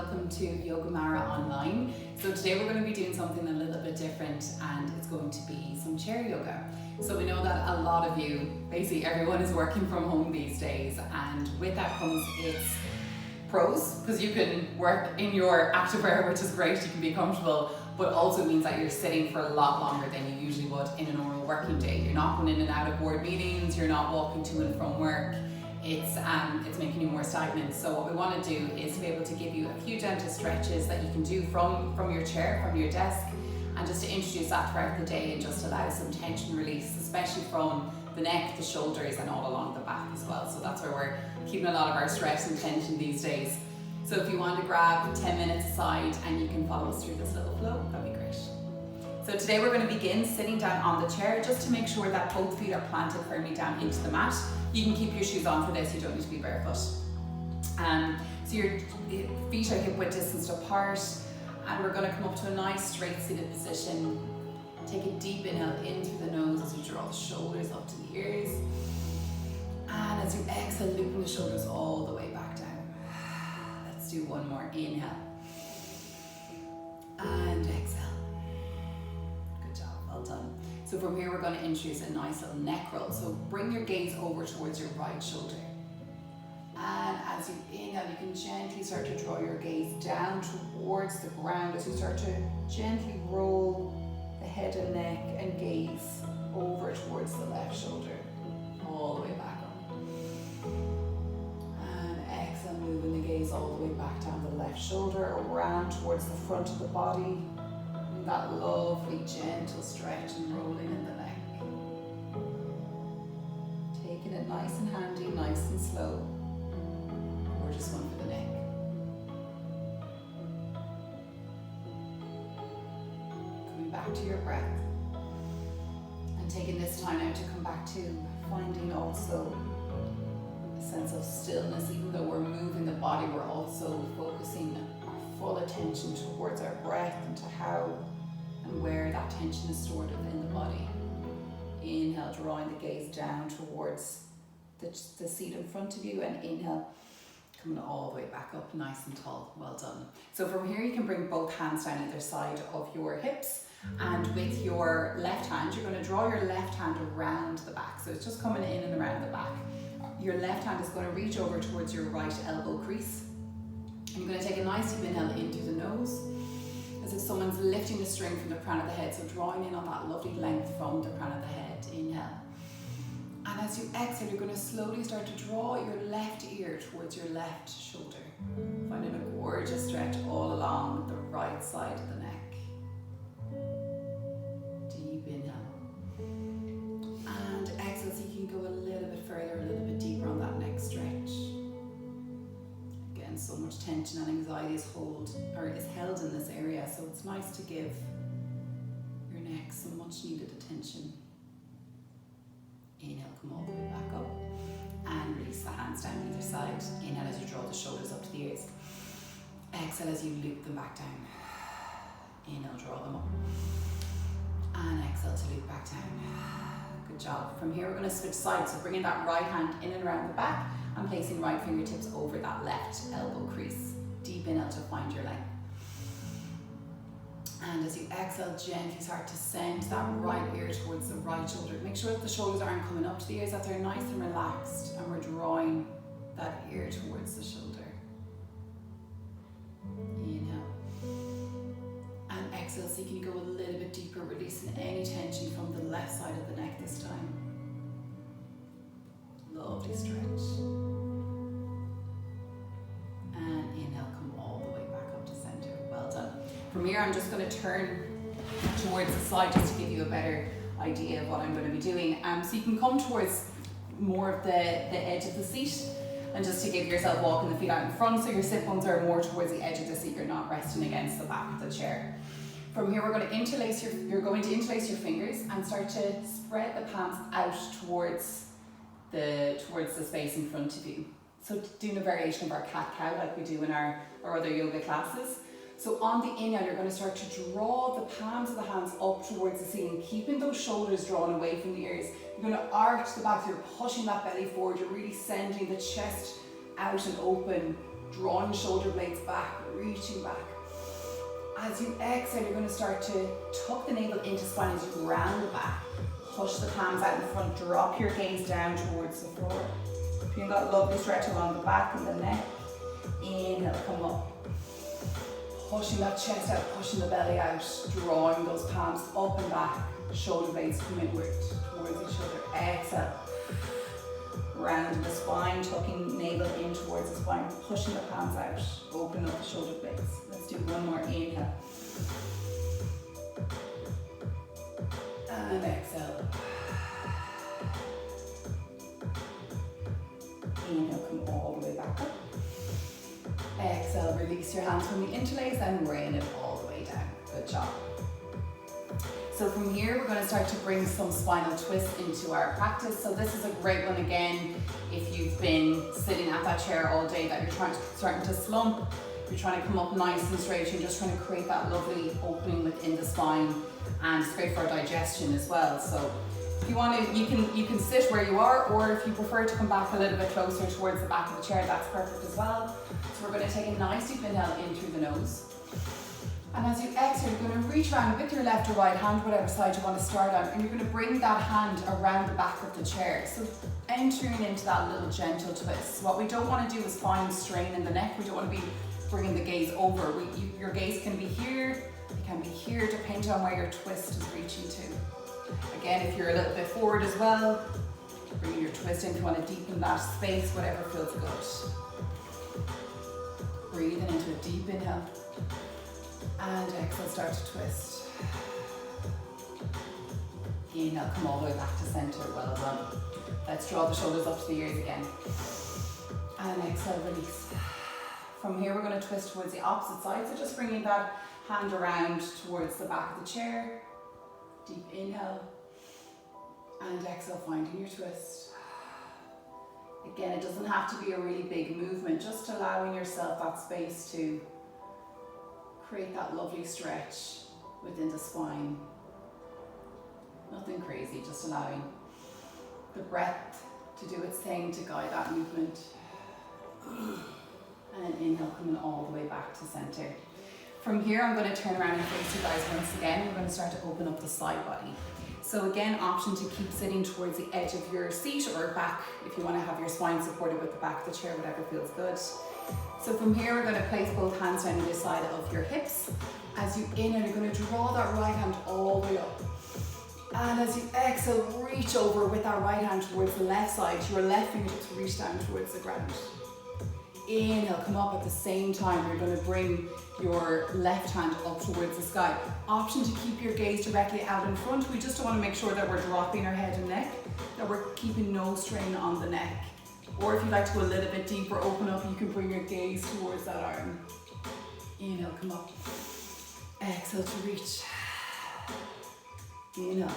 welcome to Yoga Mara Online. So today we're going to be doing something a little bit different, and it's going to be some chair yoga. So we know that a lot of you, basically everyone, is working from home these days, and with that comes its pros, because you can work in your activewear, which is great, you can be comfortable, but also means that you're sitting for a lot longer than you usually would in a normal working day. You're not going in and out of board meetings, you're not walking to and from work. It's making you more stagnant. So what we want to do is to be able to give you a few gentle stretches that you can do from your chair, from your desk, and just to introduce that throughout the day and just allow some tension release, especially from the neck, the shoulders, and all along the back as well. So that's where we're keeping a lot of our stress and tension these days. So if you want to grab 10 minutes aside and you can follow us through this little flow, that'd be great. So today we're going to begin sitting down on the chair, just to make sure that both feet are planted firmly down into the mat. You can keep your shoes on for this, you don't need to be barefoot. So your feet are hip width distance apart, and we're going to come up to a nice straight seated position. Take a deep inhale in through the nose as you draw the shoulders up to the ears. And as you exhale, looping the shoulders all the way back down. Let's do one more. Inhale. And exhale. Good job, well done. So from here we're going to introduce a nice little neck roll. So bring your gaze over towards your right shoulder. And as you inhale, you can gently start to draw your gaze down towards the ground as you start to gently roll the head and neck and gaze over towards the left shoulder, all the way back up. And exhale, moving the gaze all the way back down the left shoulder, around towards the front of the body. That lovely gentle stretch and rolling in the neck. Taking it nice and handy, nice and slow. Or just one for the neck. Coming back to your breath. And taking this time now to come back to finding also a sense of stillness. Even though we're moving the body, we're also focusing our full attention towards our breath and to how and where that tension is stored within the body. Inhale, drawing the gaze down towards the seat in front of you, and inhale, coming all the way back up, nice and tall. Well done. So from here you can bring both hands down either side of your hips, and with your left hand, you're going to draw your left hand around the back. So it's just coming in and around the back. Your left hand is going to reach over towards your right elbow crease. And you're going to take a nice deep inhale in through the nose, as if someone's lifting the string from the crown of the head, so drawing in on that lovely length from the crown of the head. Inhale. And as you exhale, you're going to slowly start to draw your left ear towards your left shoulder. Finding a gorgeous stretch all along the right side of the neck. Deep inhale. And exhale, so you can go a little bit further, a little bit deeper on that neck stretch. So much tension and anxiety is held in this area, so it's nice to give your neck some much needed attention. Inhale, come all the way back up, and release the hands down either side. Inhale as you draw the shoulders up to the ears. Exhale as you loop them back down. Inhale, draw them up, and exhale to loop back down. Good job. From here we're going to switch sides, so bringing that right hand in and around the back, and placing right fingertips over that left elbow crease. Deep inhale to find your length. And as you exhale, gently start to send that right ear towards the right shoulder. Make sure that the shoulders aren't coming up to the ears, that they're nice and relaxed, and we're drawing that ear towards the shoulder. Inhale. And exhale, so you can go a little bit deeper, releasing any tension from the left side of the neck this time. Lovely stretch. And inhale, come all the way back up to center. Well done. From here, I'm just going to turn towards the side just to give you a better idea of what I'm going to be doing. So you can come towards more of the edge of the seat, and just to give yourself walking the feet out in front, so your sit bones are more towards the edge of the seat. You're not resting against the back of the chair. From here, you're going to interlace your fingers and start to spread the palms out towards the space in front of you. So doing a variation of our cat-cow like we do in our other yoga classes. So on the inhale, you're going to start to draw the palms of the hands up towards the ceiling, keeping those shoulders drawn away from the ears. You're going to arch the back, so you're pushing that belly forward. You're really sending the chest out and open, drawing shoulder blades back, reaching back. As you exhale, you're going to start to tuck the navel into spine as you round the back. Push the palms out in front, drop your gaze down towards the floor. Feeling that lovely stretch along the back and the neck. Inhale, come up. Pushing that chest out, pushing the belly out, drawing those palms up and back. Shoulder blades come inward towards each other. Exhale. Round the spine, tucking navel in towards the spine, pushing the palms out, open up the shoulder blades. Let's do one more. Inhale. And exhale. Inhale, come all the way back up. Exhale, release your hands from the interlace and rain it all the way down. Good job. So from here, we're going to start to bring some spinal twists into our practice. So this is a great one again, if you've been sitting at that chair all day that you're starting to slump, you're trying to come up nice and straight, you're just trying to create that lovely opening within the spine, and it's great for digestion as well. So if you want to, you can sit where you are, or if you prefer to come back a little bit closer towards the back of the chair, that's perfect as well. So we're going to take a nice deep inhale in through the nose. And as you exhale, you're going to reach around with your left or right hand, whatever side you want to start on, and you're going to bring that hand around the back of the chair. So entering into that little gentle twist. What we don't want to do is find strain in the neck. We don't want to be bringing the gaze over. Your gaze can be here, it can be here, depending on where your twist is reaching to. Again, if you're a little bit forward as well, bring your twist in if you want to deepen that space, whatever feels good. Breathing into a deep inhale. And exhale, start to twist. Inhale, come all the way back to center, well done. Let's draw the shoulders up to the ears again. And exhale, release. From here, we're going to twist towards the opposite side, so just bringing that hand around towards the back of the chair. Deep inhale. And exhale, finding your twist. Again, it doesn't have to be a really big movement, just allowing yourself that space to create that lovely stretch within the spine. Nothing crazy, just allowing the breath to do its thing to guide that movement. And inhale, coming all the way back to center. From here, I'm going to turn around and face you guys once again. We're going to start to open up the side body. So again, option to keep sitting towards the edge of your seat or back if you want to have your spine supported with the back of the chair, whatever feels good. So from here, we're going to place both hands down the side of your hips. As you inhale, you're going to draw that right hand all the way up. And as you exhale, reach over with that right hand towards the left side. Your left fingertips reach down towards the ground. Inhale, come up at the same time. You're going to bring your left hand up towards the sky. Option to keep your gaze directly out in front. We just want to make sure that we're dropping our head and neck, that we're keeping no strain on the neck. Or if you'd like to go a little bit deeper, open up, you can bring your gaze towards that arm. Inhale, come up. Exhale to reach. Inhale.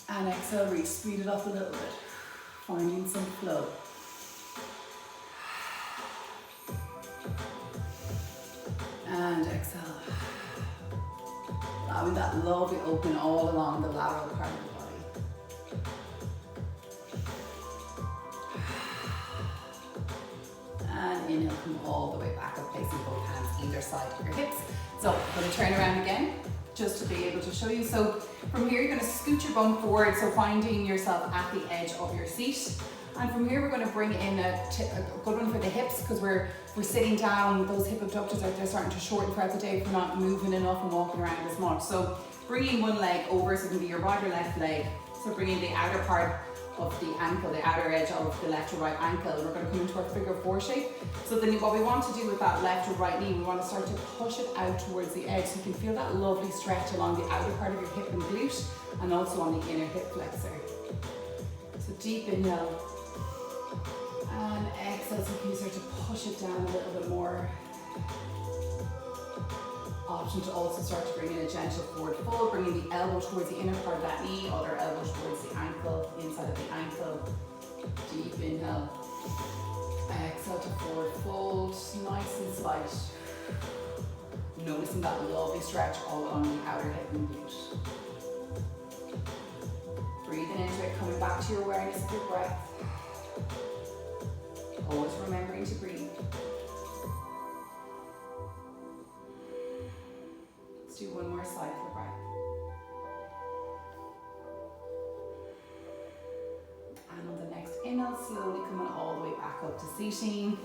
And exhale, reach. Speed it up a little bit. Finding some flow. And exhale. Allowing that lovely open all along the lateral part of the body. And inhale, come all the way back up, placing both hands either side of your hips. So I'm going to turn around again, just to be able to show you. So from here, you're going to scoot your bum forward, so finding yourself at the edge of your seat. And from here, we're going to bring in a good one for the hips, because we're sitting down, those hip abductors out there starting to shorten throughout the day if we're not moving enough and walking around as much. So bringing one leg over, so it can be your right or left leg. So bringing the outer part of the ankle, the outer edge of the left or right ankle. We're going to come into our figure four shape. So then what we want to do with that left or right knee, we want to start to push it out towards the edge, so you can feel that lovely stretch along the outer part of your hip and glute, and also on the inner hip flexor. So deep inhale. And exhale, so you can start to push it down a little bit more. Option to also start to bring in a gentle forward fold, bringing the elbow towards the inner part of that knee, other elbow towards the ankle, inside of the ankle. Deep inhale. Exhale to forward fold, nice and slight. Noticing that lovely stretch all along the outer hip and glute. Breathing into it, coming back to your awareness of your breath. Always remembering to breathe. do one more cycle of breath. And on the next inhale, slowly coming all the way back up to seating,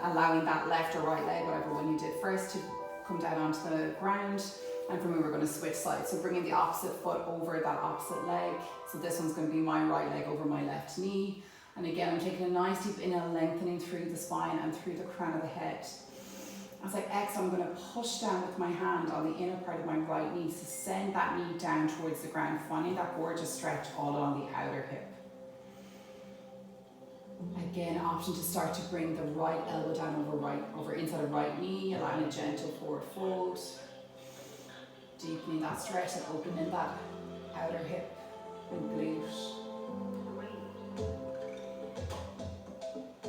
allowing that left or right leg, whatever one you did first, to come down onto the ground. And from here we're going to switch sides, so bringing the opposite foot over that opposite leg. So this one's going to be my right leg over my left knee. And again, I'm taking a nice deep inhale, lengthening through the spine and through the crown of the head. As I exhale, I'm going to push down with my hand on the inner part of my right knee, so send that knee down towards the ground, finding that gorgeous stretch all along the outer hip. Again, option to start to bring the right elbow down over inside of right knee, allowing a gentle forward fold. Deepening that stretch and opening that outer hip and glute.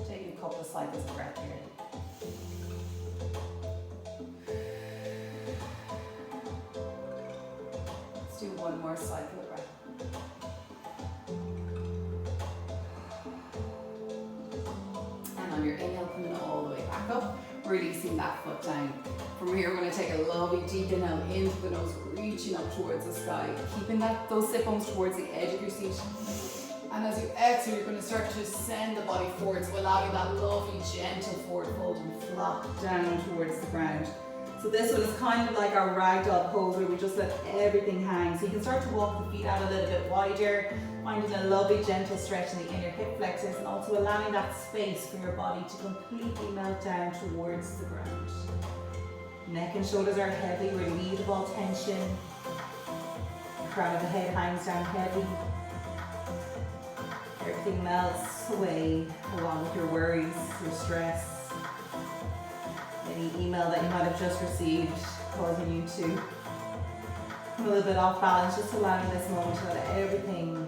Taking a couple of cycles of breath here. Let's do one more cycle of breath. And on your inhale, coming all the way back up, releasing that foot down. From here, we're going to take a lovely deep inhale into the nose, reaching up towards the sky, keeping those sit bones towards the edge of your seat. And as you exhale, you're going to start to send the body forward, so allowing that lovely, gentle forward fold and flop down towards the ground. So this one is kind of like our ragdoll pose, where we just let everything hang. So you can start to walk the feet out a little bit wider, finding a lovely gentle stretch in the inner hip flexors, and also allowing that space for your body to completely melt down towards the ground. Neck and shoulders are heavy, relieved of all tension. The crown of the head hangs down heavy. Everything melts away along with your worries, your stress. Any email that you might have just received causing you to come a little bit off balance, just allowing this moment to let everything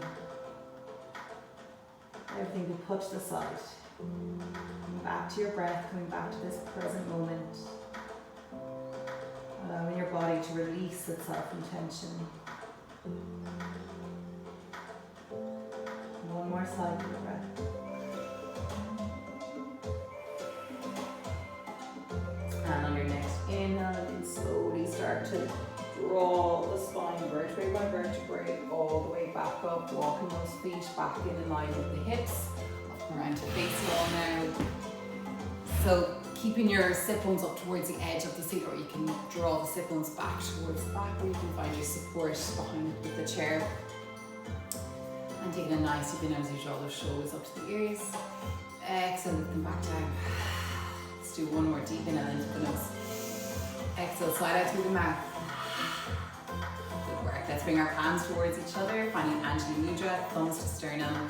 be put to the side. Coming back to your breath, coming back to this present moment. Allowing your body to release itself from tension. One more cycle of breath. And on your next inhale, you can slowly start to draw the spine vertebrae by vertebrae all the way back up, walking those feet back in line with the hips, up around to face wall now. So keeping your sit bones up towards the edge of the seat, or you can draw the sit bones back towards the back, or you can find your support behind with the chair. And taking a nice deep inhale as you draw those shoulders up to the ears. Exhale, lift them back down. Let's do one more deep inhale into the nose. Exhale, slide out through the mouth. Good work. Let's bring our palms towards each other, finding Anjali Mudra, thumbs to sternum.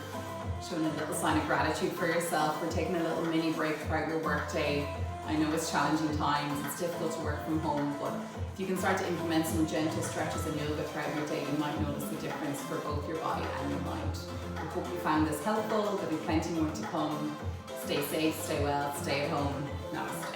Showing a little sign of gratitude for yourself for taking a little mini break throughout your work day. I know it's challenging times, it's difficult to work from home, but if you can start to implement some gentle stretches and yoga throughout your day, you might notice the difference for both your body and your mind. I hope you found this helpful. There'll be plenty more to come. Stay safe, stay well, stay at home. Namaste.